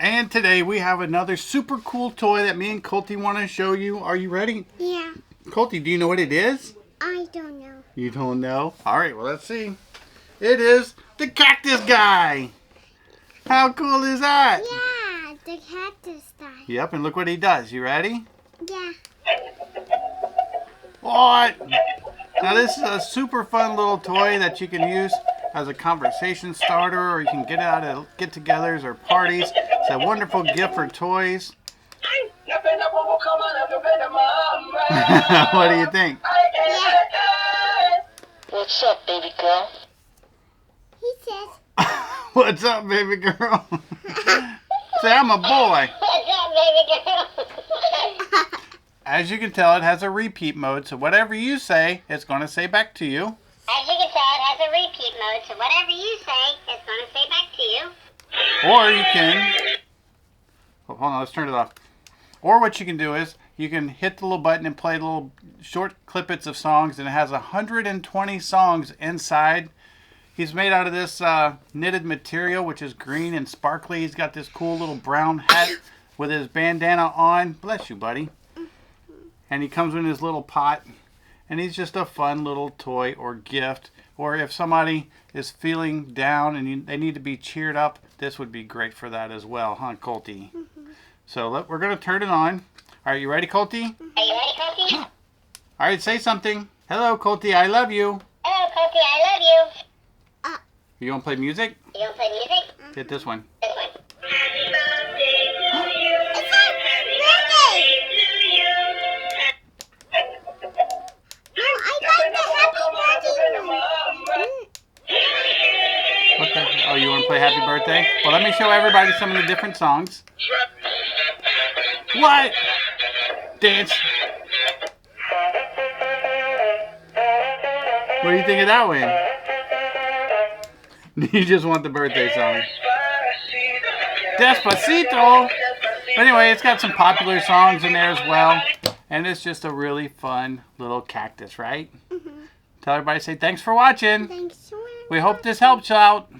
And today we have another super cool toy that me and Colty want to show you. Are you ready? Yeah. Colty, do you know what it is? I don't know. You don't know? Alright, well let's see. It is the cactus guy. How cool is that? Yeah, the cactus guy. Yep, and look what he does. You ready? Yeah. What? Now this is a super fun little toy that you can use as a conversation starter, or you can get it out at get-togethers or parties. It's a wonderful gift for toys. What do you think? Yeah. What's up, baby girl? He says, What's up, baby girl? Say, I'm a boy. What's up, baby girl? As you can tell, it has a repeat mode, so whatever you say, it's going to say back to you. As you can tell, it has a repeat mode, so whatever you say, it's going to say back to you. Or you can... Oh, hold on, let's turn it off. Or what you can do is, you can hit the little button and play little short clippets of songs, and it has 120 songs inside. He's made out of this knitted material, which is green and sparkly. He's got this cool little brown hat with his bandana on. Bless you, buddy. And he comes in his little pot. And he's just a fun little toy or gift. Or if somebody is feeling down and they need to be cheered up, this would be great for that as well, huh, Colty? So we're going to turn it on. All right, you ready, Colty? Are you ready, Colty? All right, say something. Hello, Colty, I love you. Hello, Colty, I love you. You want to play music? You want to play music? Hit this one. This one. it's our birthday. No, I like the happy birthday one. Okay. Oh, you want to play Happy Birthday? Well, let me show everybody some of the different songs. What? Dance. What do you think of that one? You just want the birthday song. Despacito. Anyway, it's got some popular songs in there as well. And it's just a really fun little cactus, right? Tell everybody, say thanks for watching. Thanks so much. We hope this helps you out.